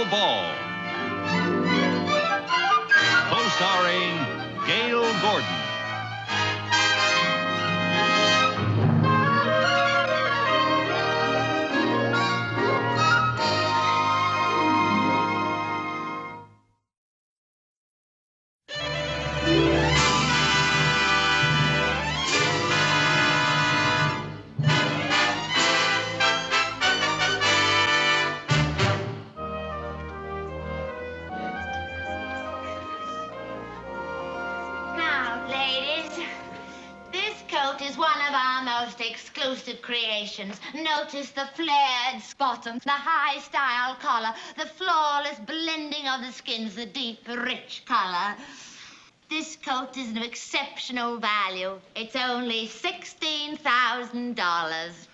Ball. Co-starring Gail Gordon. Exclusive creations. Notice the flared bottom, the high-style collar, the flawless blending of the skins, the deep, rich color. This coat is of exceptional value. It's only $16,000.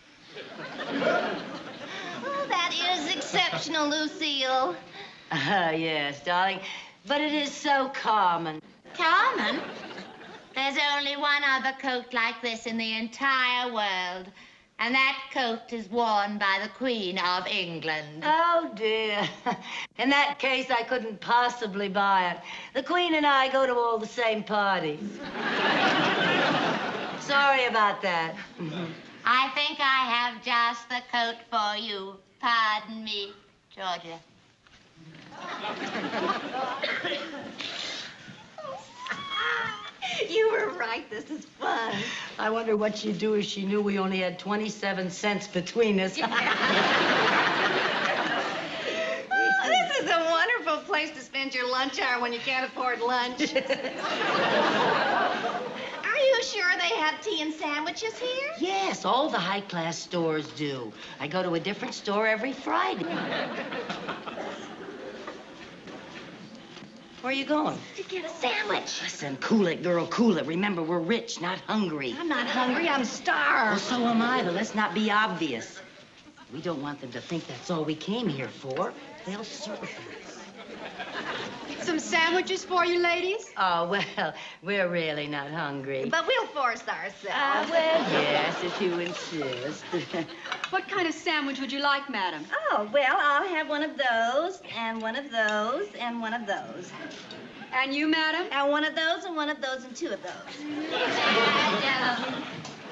Oh, that is exceptional, Lucille. Yes, darling. But it is so common. Common? There's only one other coat like this in the entire world. And that coat is worn by the Queen of England. Oh, dear. In that case, I couldn't possibly buy it. The Queen and I go to all the same parties. Sorry about that. I think I have just the coat for you. Pardon me, Georgia. You were right. This is fun. I wonder what she'd do if she knew we only had 27 cents between us. This is a wonderful place to spend your lunch hour when you can't afford lunch. Are you sure they have tea and sandwiches here? Yes, all the high-class stores do. I go to a different store every Friday. Where are you going? To get a sandwich. Listen, cool it, girl, cool it. Remember, we're rich, not hungry. I'm not hungry, I'm starved. Well, so am I, but let's not be obvious. We don't want them to think that's all we came here for. They'll serve us. Some sandwiches for you, ladies? Oh, well, we're really not hungry. But we'll force ourselves. Well, yes, if you insist. What kind of sandwich would you like, madam? Oh, well, I'll have one of those, and one of those, and one of those. And you, madam? And one of those, and one of those, and two of those. Madam,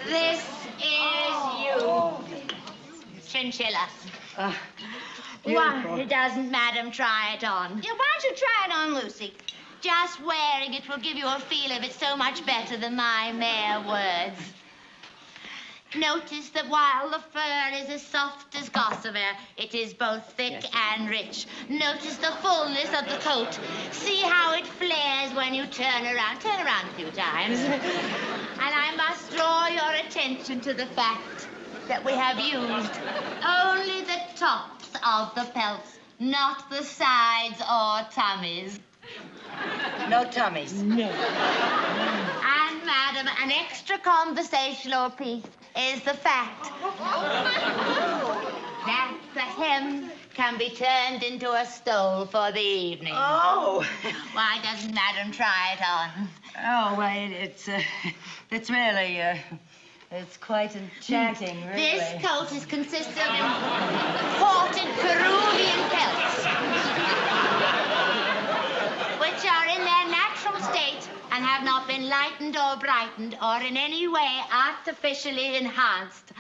this is you. Chinchillas. Why doesn't Madam try it on? Yeah, why don't you try it on, Lucy? Just wearing it will give you a feel of it so much better than my mere words. Notice that while the fur is as soft as gossamer, it is both thick and rich. Notice the fullness of the coat. See how it flares when you turn around. Turn around a few times. And I must draw your attention to the fact that we have used only the tops of the pelts, not the sides or tummies. No tummies. No. And, madam, an extra conversational piece is the fact that the hem can be turned into a stole for the evening. Oh. Why doesn't Madam try it on? Oh, well, it's really, it's quite enchanting, really. This coat is consisted of imported Peruvian pelts, which are in their natural state and have not been lightened or brightened or in any way artificially enhanced.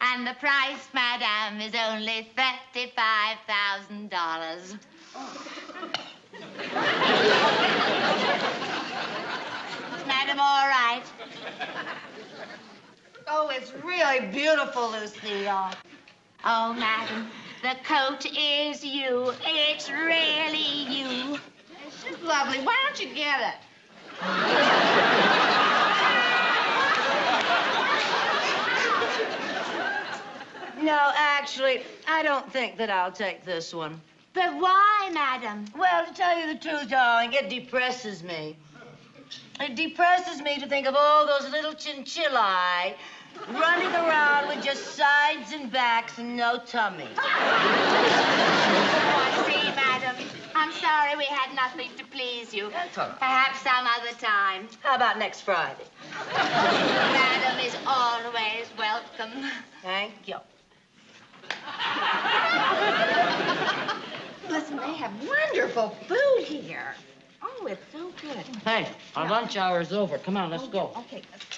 And the price, madame, is only $35,000. Is Madam all right? Oh, it's really beautiful, Lucille. Oh, madam, the coat is you. It's really you. It's just lovely. Why don't you get it? No, actually, I don't think that I'll take this one. But why, madam? Well, to tell you the truth, darling, it depresses me. It depresses me to think of all those little chinchillae running around with just sides and backs and no tummy. Oh, I see, madam. I'm sorry we had nothing to please you. That's all right. Perhaps some other time. How about next Friday? Madam is always welcome. Thank you. Listen, they have wonderful food here. Oh, it's so good. Hey, our lunch hour is over. Come on, let's go. Okay, let's go.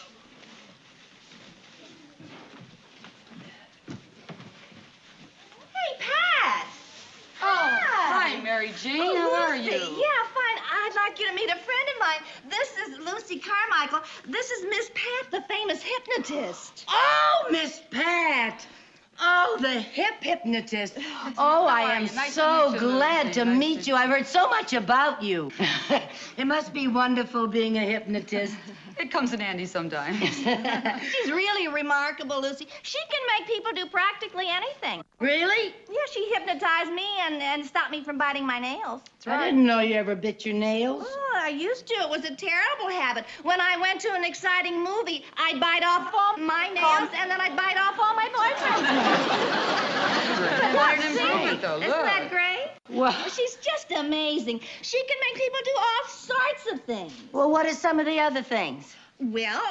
Hey, Pat! Oh, hi, Mary Jane. How are Lucy. you? Yeah, fine. I'd like you to meet a friend of mine. This is Lucy Carmichael. This is Miss Pat, the famous hypnotist. Oh, Miss Pat. Oh, the hypnotist. Oh, I am Nice to so meet you, glad Lucy. to Nice meet to- you. I've heard so much about you. It must be wonderful being a hypnotist. It comes in handy sometimes. She's really remarkable, Lucy. She can make people do practically anything. Really? Yeah, she hypnotized me and stopped me from biting my nails. I didn't know you ever bit your nails. Oh, I used to. It was a terrible habit. When I went to an exciting movie, I'd bite off all my nails, and then I'd bite off all my boyfriend's nails. Quite an See? improvement, though. Isn't Look. that great? Well, She's just amazing. She can make people do all sorts of things. well, what are some of the other things? Well,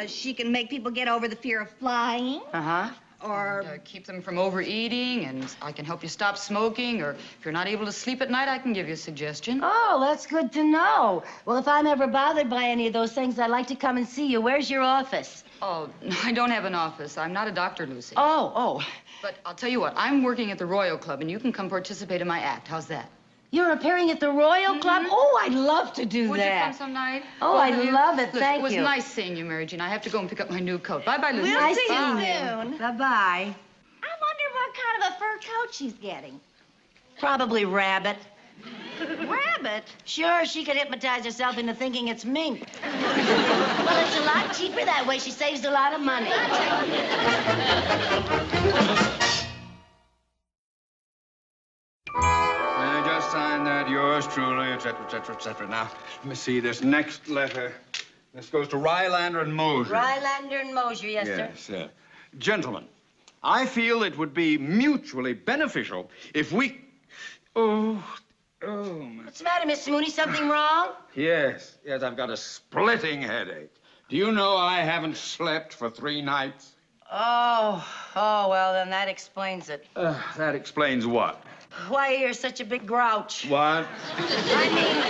she can make people get over the fear of flying, Uh-huh. or Keep them from overeating, and I can help you stop smoking, or if you're not able to sleep at night, I can give you a suggestion. Oh, that's good to know. Well, if I'm ever bothered by any of those things, I'd like to come and see you. Where's your office? Oh, I don't have an office. I'm not a doctor, Lucy. Oh. But I'll tell you what, I'm working at the Royal Club, and you can come participate in my act. How's that? You're appearing at the Royal Club? Oh, I'd love to do Would you that. come some night? Oh, Well, I will you? love it. Look, Thank it was you. nice seeing you, Mary Jane. I have to go and pick up my new coat. Bye-bye, Lucy. We'll Nice see you seeing soon. Bye-bye. I wonder what kind of a fur coat she's getting. Probably rabbit. Rabbit? Sure, she could hypnotize herself into thinking it's mink. Well, it's a lot cheaper that way. She saves a lot of money. I just signed that, yours truly, etc., etc., etc. Now, let me see this next letter. This goes to Rylander and Mosier. Rylander and Mosier, yes, sir. Yes. Gentlemen, I feel it would be mutually beneficial if we... Oh, my... What's the matter, Mr. Mooney? Something wrong? Yes, I've got a splitting headache. Do you know I haven't slept for 3 nights? Oh, well, then that explains it. That explains what? Why you're such a big grouch. What? I mean,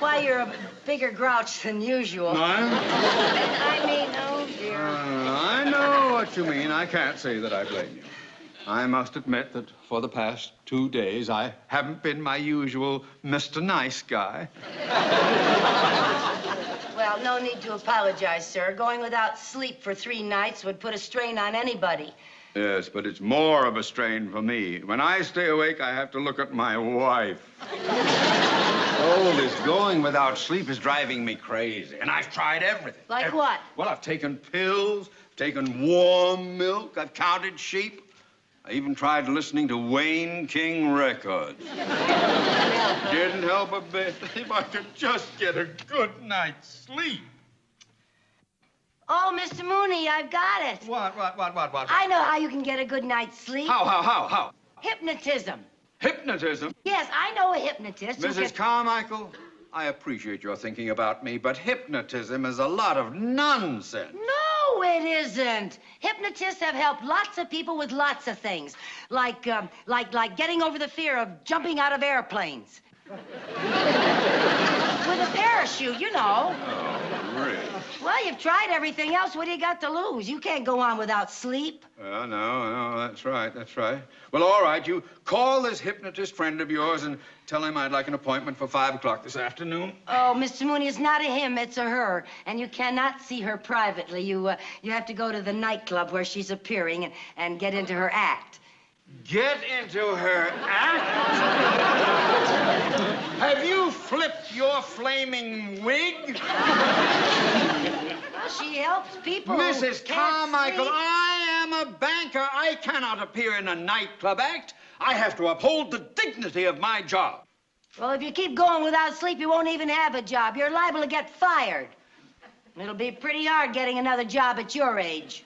why you're a bigger grouch than usual. What? I mean, oh, dear. I know what you mean. I can't say that I blame you. I must admit that for the past 2 days, I haven't been my usual Mr. Nice Guy. Well, no need to apologize, sir. Going without sleep for 3 nights would put a strain on anybody. Yes, but it's more of a strain for me. When I stay awake, I have to look at my wife. Oh, this going without sleep is driving me crazy. And I've tried everything. Like what? Well, I've taken pills, taken warm milk, I've counted sheep. I even tried listening to Wayne King records. Didn't help a bit. If I could just get a good night's sleep. Oh, Mr. Mooney, I've got it. What? I know how you can get a good night's sleep. How? Hypnotism. Hypnotism? Yes, I know a hypnotist who Mrs. Carmichael, I appreciate your thinking about me, but hypnotism is a lot of nonsense. No, it isn't. Hypnotists have helped lots of people with lots of things, like getting over the fear of jumping out of airplanes. With a parachute, you know. Oh, really? Well, you've tried everything else. What do you got to lose? You can't go on without sleep. Well, no, that's right. Well, all right, you call this hypnotist friend of yours and tell him I'd like an appointment for 5 o'clock this afternoon. Oh, Mr. Mooney, it's not a him, it's a her. And you cannot see her privately. You have to go to the nightclub where she's appearing and get into her act. Get into her act? Have you flipped your flaming wig? Well, she helps people. Mrs. who can't Carmichael, sleep. I am a banker. I cannot appear in a nightclub act. I have to uphold the dignity of my job. Well, if you keep going without sleep, you won't even have a job. You're liable to get fired. It'll be pretty hard getting another job at your age.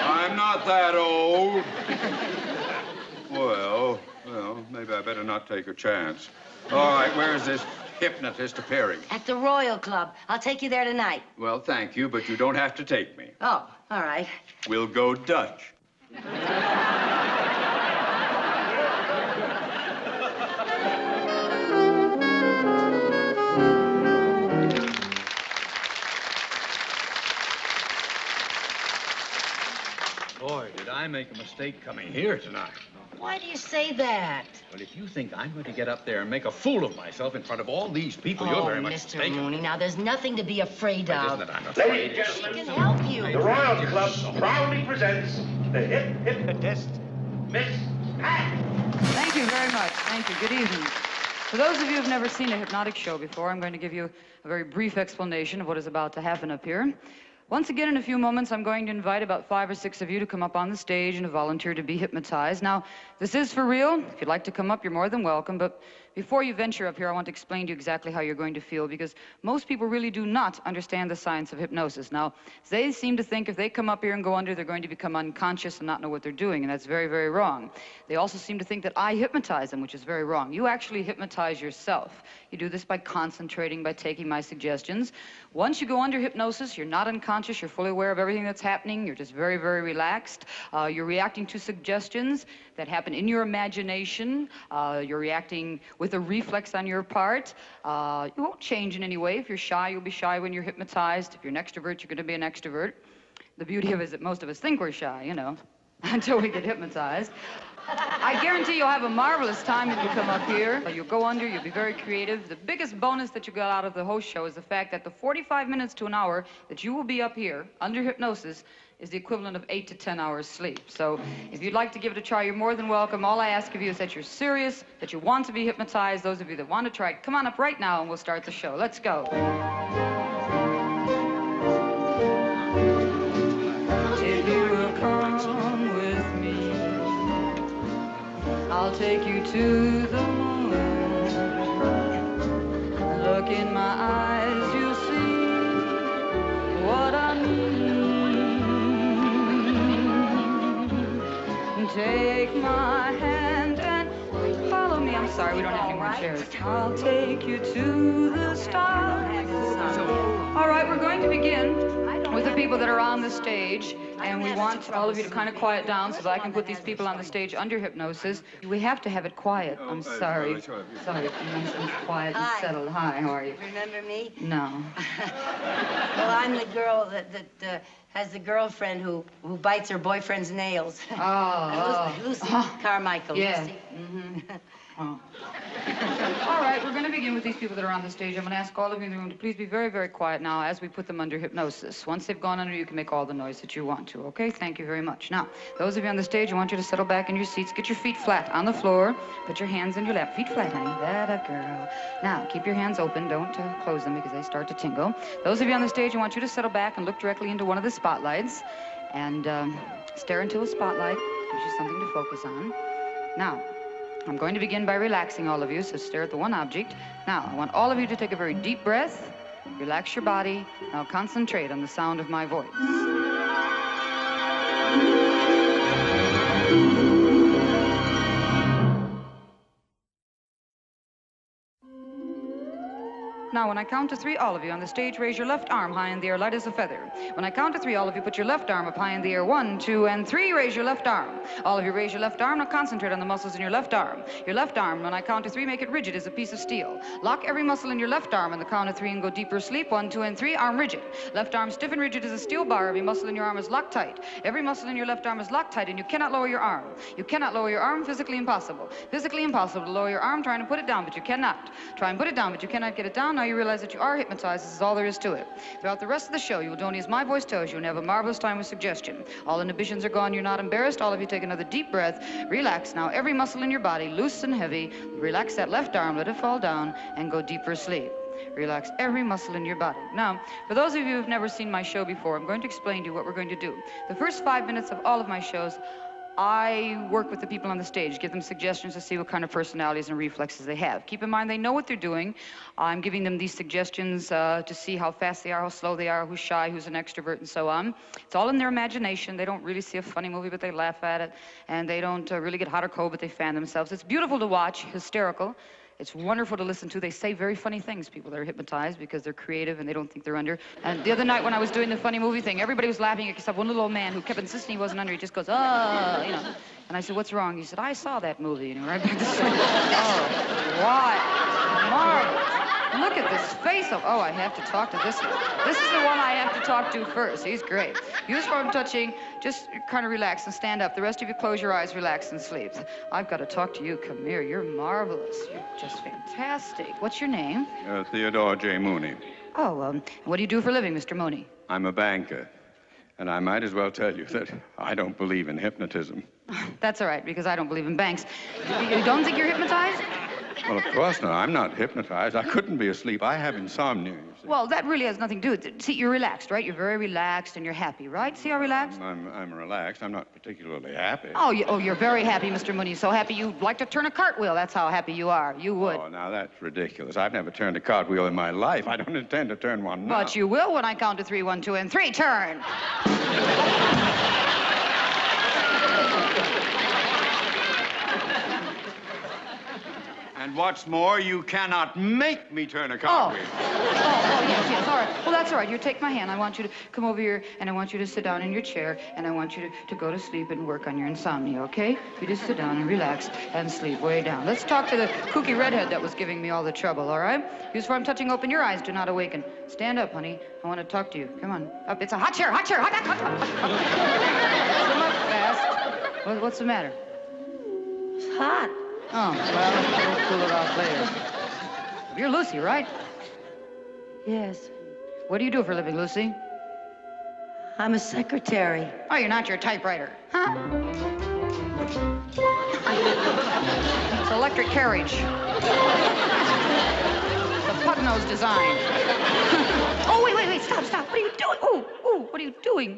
I'm not that old. Well, maybe I better not take a chance. All right, where's this hypnotist appearing? At the Royal Club. I'll take you there tonight. Well, thank you, but you don't have to take me. Oh, all right. We'll go Dutch. I make a mistake coming here tonight? Why do you say that? Well, if you think I'm going to get up there and make a fool of myself in front of all these people, you're very much Mr. mistaken. Mooney, now there's nothing to be afraid But of. isn't it I'm afraid? Ladies and She gentlemen, can help you. the Royal Club proudly presents the hip hypnotist, Miss Pat. Thank you very much. Thank you. Good evening. For those of you who've never seen a hypnotic show before, I'm going to give you a very brief explanation of what is about to happen up here. Once again, in a few moments, I'm going to invite about 5 or 6 of you to come up on the stage and to volunteer to be hypnotized. Now, this is for real. If you'd like to come up, you're more than welcome. But before you venture up here, I want to explain to you exactly how you're going to feel, because most people really do not understand the science of hypnosis. Now, they seem to think if they come up here and go under, they're going to become unconscious and not know what they're doing, and that's very, very wrong. They also seem to think that I hypnotize them, which is very wrong. You actually hypnotize yourself. You do this by concentrating, by taking my suggestions. Once you go under hypnosis, you're not unconscious, you're fully aware of everything that's happening, you're just very, very relaxed. You're reacting to suggestions that happen in your imagination. You're reacting with a reflex on your part. You won't change in any way. If you're shy, you'll be shy when you're hypnotized. If you're an extrovert, you're going to be an extrovert. The beauty of it is that most of us think we're shy, you know, until we get hypnotized. I guarantee you'll have a marvelous time if you come up here. You'll go under, you'll be very creative. The biggest bonus that you got out of the whole show is the fact that the 45 minutes to an hour that you will be up here under hypnosis is the equivalent of 8 to 10 hours sleep. So if you'd like to give it a try, you're more than welcome. All I ask of you is that you're serious, that you want to be hypnotized. Those of you that want to try it, come on up right now and we'll start the show. Let's go. If you will come with me, I'll take you to the moon. Look in my eyes, you'll see what I mean. Take my hand and follow me. I'm sorry, we don't have any more chairs. I'll take you to the stars. All right, we're going to begin with the people that are on the stage, and we want all of you to kind of quiet down so that I can put these people on the stage under hypnosis. We have to have it quiet. I'm sorry. Sorry, nice and quiet and settled. Hi, how are you? Remember me? No. Well, I'm the girl that has the girlfriend who bites her boyfriend's nails. Oh. Lucy Carmichael. Yeah. Lucy. Mm-hmm. Oh. All right, we're going to begin with these people that are on the stage. I'm going to ask all of you in the room to please be very, very quiet now as we put them under hypnosis. Once they've gone under, you can make all the noise that you want to, okay? Thank you very much. Now, those of you on the stage, I want you to settle back in your seats. Get your feet flat on the floor. Put your hands in your lap. Feet flat, honey. That a girl. Now, keep your hands open. Don't close them because they start to tingle. Those of you on the stage, I want you to settle back and look directly into one of the spotlights and stare into a spotlight. Gives you something to focus on. Now, I'm going to begin by relaxing all of you, so stare at the one object. Now, I want all of you to take a very deep breath, relax your body. Now concentrate on the sound of my voice. Now, when I count to 3, all of you on the stage, raise your left arm high in the air, light as a feather. When I count to 3, all of you put your left arm up high in the air. 1, 2, and 3, raise your left arm. All of you raise your left arm. Now concentrate on the muscles in your left arm. Your left arm, when I count to 3, make it rigid as a piece of steel. Lock every muscle in your left arm on the count of 3 and go deeper asleep. 1, 2, and 3, arm rigid. Left arm stiff and rigid as a steel bar. Every muscle in your arm is locked tight. Every muscle in your left arm is locked tight, and you cannot lower your arm. You cannot lower your arm. Physically impossible. Physically impossible to lower your arm, trying to put it down, but you cannot. Try and put it down, but you cannot get it down. Now you realize that you are hypnotized. This is all there is to it. Throughout the rest of the show, you will do only as my voice tells you and have a marvelous time with suggestion. All inhibitions are gone. You're not embarrassed. All of you take another deep breath. Relax now. Every muscle in your body, loose and heavy. Relax that left arm. Let it fall down and go deeper asleep. Relax every muscle in your body. Now, for those of you who've never seen my show before, I'm going to explain to you what we're going to do. The first 5 minutes of all of my shows, I work with the people on the stage, give them suggestions to see what kind of personalities and reflexes they have. Keep in mind, they know what they're doing. I'm giving them these suggestions to see how fast they are, how slow they are, who's shy, who's an extrovert, and so on. It's all in their imagination. They don't really see a funny movie, but they laugh at it. And they don't really get hot or cold, but they fan themselves. It's beautiful to watch, hysterical. It's wonderful to listen to. They say very funny things, people that are hypnotized, because they're creative and they don't think they're under. And the other night when I was doing the funny movie thing, everybody was laughing except one little old man who kept insisting he wasn't under. He just goes, oh, you know. And I said, what's wrong? He said, I saw that movie. You know, right back to say, oh, what? Marvelous. Look at this face. Oh, I have to talk to this one. This is the one I have to talk to first. He's great. Use phone touching. Just kind of relax and stand up. The rest of you close your eyes, relax, and sleep. I've got to talk to you. Come here. You're marvelous. You're just fantastic. What's your name? Theodore J. Mooney. Oh, what do you do for a living, Mr. Mooney? I'm a banker. And I might as well tell you that I don't believe in hypnotism. That's all right, because I don't believe in banks. You don't think you're hypnotized? Well, of course not. I'm not hypnotized. I couldn't be asleep. I have insomnia, you see. Well, that really has nothing to do with it. See, you're relaxed, right? You're very relaxed and you're happy, right? See how relaxed? I'm relaxed. I'm not particularly happy. Oh, you're very happy, Mr. Mooney. So happy you'd like to turn a cartwheel. That's how happy you are. You would. Oh, now that's ridiculous. I've never turned a cartwheel in my life. I don't intend to turn one now. But you will when I count to 3, 1, 2, and 3. Turn. And what's more, you cannot make me turn a cartwheel. Yes, all right. Well, that's all right. You take my hand. I want you to come over here, and I want you to sit down in your chair, and I want you to go to sleep and work on your insomnia, okay? You just sit down and relax and sleep way down. Let's talk to the kooky redhead that was giving me all the trouble, all right? Use form touching. Open your eyes. Do not awaken. Stand up, honey. I want to talk to you. Come on. Up. It's a hot chair. Hot chair. Hot. Come up fast. What's the matter? It's hot. Oh, well, we'll cool it off later. You're Lucy, right? Yes. What do you do for a living, Lucy? I'm a secretary. Oh, you're not your typewriter. Huh? It's electric carriage. The pug-nose design. Oh, wait, stop. What are you doing? Oh, what are you doing?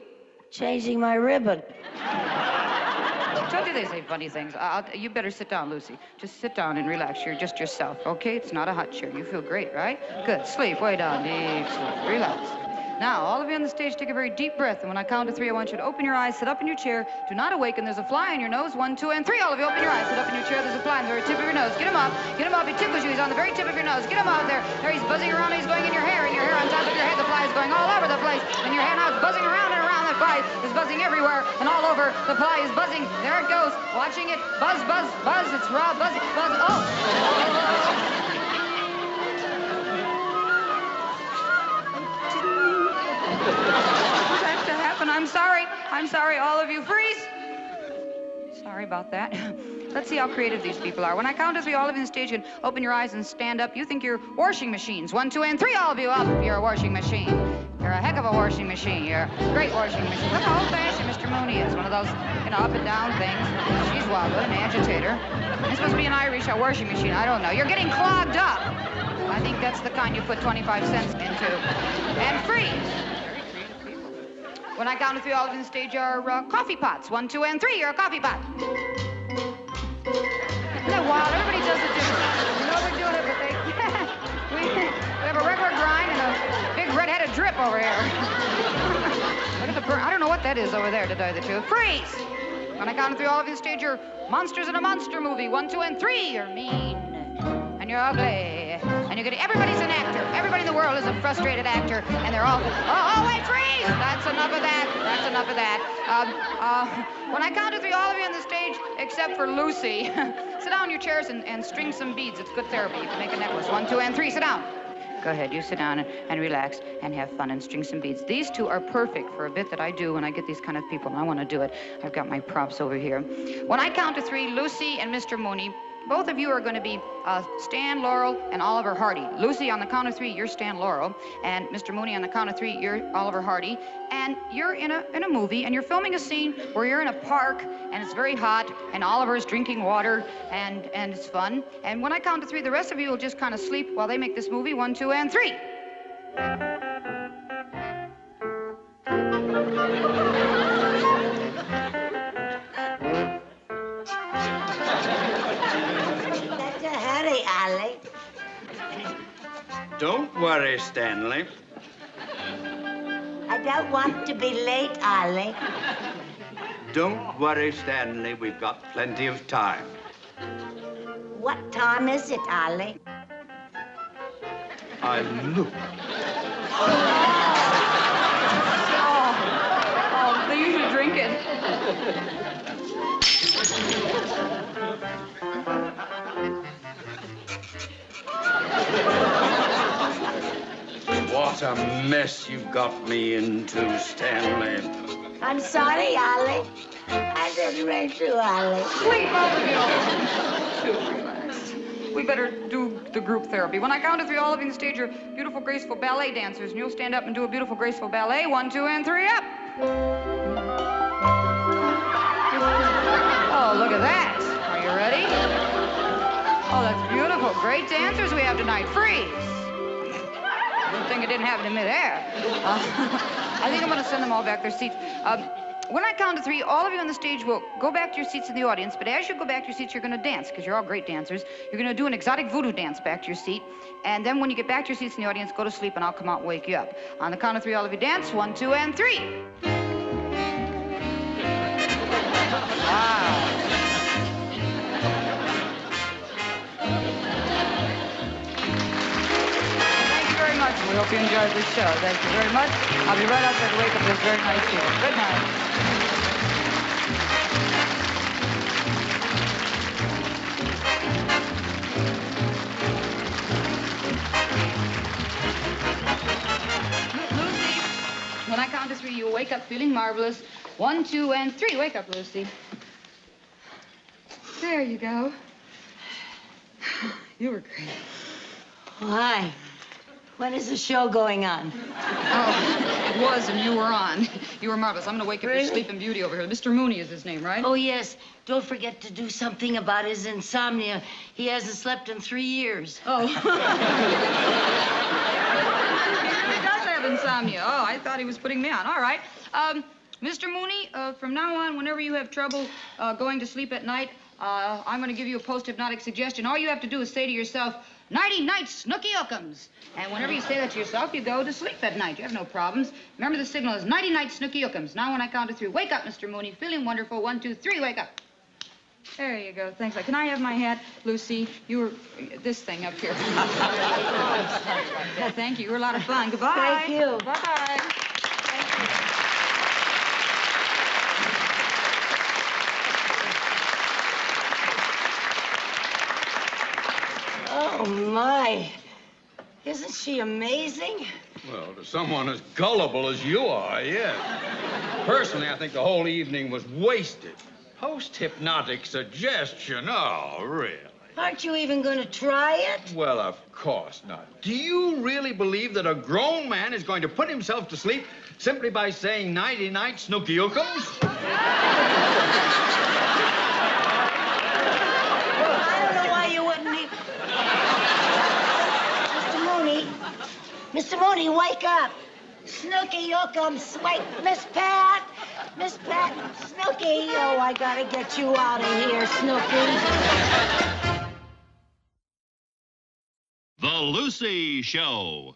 Changing my ribbon. Don't they say funny things? You better sit down, Lucy. Just sit down and relax. You're just yourself, okay? It's not a hot chair. You feel great, right? Good. Sleep. Way down. Deep sleep. Relax. Now, all of you on the stage, take a very deep breath. And when I count to 3, I want you to open your eyes, sit up in your chair. Do not awaken. There's a fly in your nose. 1, 2, and 3. All of you, open your eyes, sit up in your chair. There's a fly on the very tip of your nose. Get him up. Get him up. He tickles you. He's on the very tip of your nose. Get him out there. There, he's buzzing around. He's going in your hair. In your hair on top of your head. The fly is going all over the place. And your hair now is buzzing around and around. The fly is buzzing everywhere and all over. The fly is buzzing. There it goes. Watching it. Buzz, buzz, buzz. It's raw. Buzz, buzz. Oh. That to happen. I'm sorry, all of you. Freeze! Sorry about that. Let's see how creative these people are. When I count to 3, all of you on the stage can open your eyes and stand up. You think you're washing machines. 1, 2, and 3. All of you up. You're a washing machine. You're a heck of a washing machine. You're a great washing machine. Look how old-fashioned Mr. Mooney is. One of those, up and down things. She's wobbling, an agitator. It's supposed to be an Irish washing machine. I don't know. You're getting clogged up. I think that's the kind you put 25 cents into. And freeze. When I count to 3, all of you on the stage are coffee pots. 1, 2, and 3. You're a coffee pot. Isn't that wild? Everybody does it differently. You know we're doing it, but we have a regular grind and a big red-headed drip over here. Look at the burn. I don't know what that is over there, to tell you the truth. Freeze! When I count to 3, all of you on the stage are monsters in a monster movie. 1, 2, and 3. You're mean. And you're ugly. And you're everybody's an actor. Everybody in the world is a frustrated actor. And they're all, wait, freeze! That's enough of that. That's enough of that. When I count to 3, all of you on the stage, except for Lucy, sit down in your chairs and string some beads. It's good therapy. You can make a necklace. 1, 2, and 3. Sit down. Go ahead. You sit down and relax and have fun and string some beads. These two are perfect for a bit that I do when I get these kind of people, and I want to do it. I've got my props over here. When I count to 3, Lucy and Mr. Mooney, both of you are going to be Stan Laurel and Oliver Hardy. Lucy, on the count of 3, you're Stan Laurel. And Mr. Mooney, on the count of 3, you're Oliver Hardy. And you're in a movie, and you're filming a scene where you're in a park, and it's very hot, and Oliver's drinking water, and it's fun. And when I count to 3, the rest of you will just kind of sleep while they make this movie. 1, 2, and 3. Ollie. Don't worry, Stanley. I don't want to be late, Ollie. Don't worry, Stanley. We've got plenty of time. What time is it, Ollie? Look. They usually drink it. a mess you got me into, Stanley. I'm sorry, Ollie. I didn't mean to, Ollie. Sleep, all of you. Relax. We better do the group therapy. When I count to 3, all of you on the stage are beautiful, graceful ballet dancers, and you'll stand up and do a beautiful, graceful ballet. 1, 2, and 3, up. Oh, look at that. Are you ready? Oh, that's beautiful. Great dancers we have tonight. Freeze. Good thing it didn't happen in midair. I think I'm going to send them all back their seats. When I count to 3, all of you on the stage will go back to your seats in the audience, but as you go back to your seats, you're going to dance, because you're all great dancers. You're going to do an exotic voodoo dance back to your seat, and then when you get back to your seats in the audience, go to sleep, and I'll come out and wake you up. On the count of 3, all of you dance. 1, 2, and 3. Wow. Thank you very much. We hope you enjoyed this show. Thank you very much. I'll be right out there to wake up this very nice show. Good night. Lucy, when I count to 3, you'll wake up feeling marvelous. 1, 2, and 3. Wake up, Lucy. There you go. You were great. Why? When is the show going on? Oh, it was, and you were on. You were marvelous. I'm going to wake up your sleeping beauty over here. Mr. Mooney is his name, right? Oh, yes. Don't forget to do something about his insomnia. He hasn't slept in 3 years. Oh. He does have insomnia. Oh, I thought he was putting me on. All right. Mr. Mooney, from now on, whenever you have trouble going to sleep at night, I'm going to give you a post-hypnotic suggestion. All you have to do is say to yourself, "Nighty-night, Snooky Ookums." And whenever you say that to yourself, you go to sleep at night. You have no problems. Remember, the signal is nighty-night, Snooky Ookums. Now, when I count to 3, wake up, Mr. Mooney. Feeling wonderful. 1, 2, 3, wake up. There you go. Thanks. Can I have my hat, Lucy? You were this thing up here. Thank you. You were a lot of fun. Goodbye. Thank you. Bye-bye. Oh, my. Isn't she amazing? Well, to someone as gullible as you are, yes. Personally, I think the whole evening was wasted. Post-hypnotic suggestion? Oh, really? Aren't you even going to try it? Well, of course not. Do you really believe that a grown man is going to put himself to sleep simply by saying nighty-night, Snooky Ookums? I don't know why you wouldn't even... Mr. Mooney, wake up. Snooky Ookums, wake, Miss Pat. Miss Pat, Snooky. Oh, I gotta get you out of here, Snooky. The Lucy Show.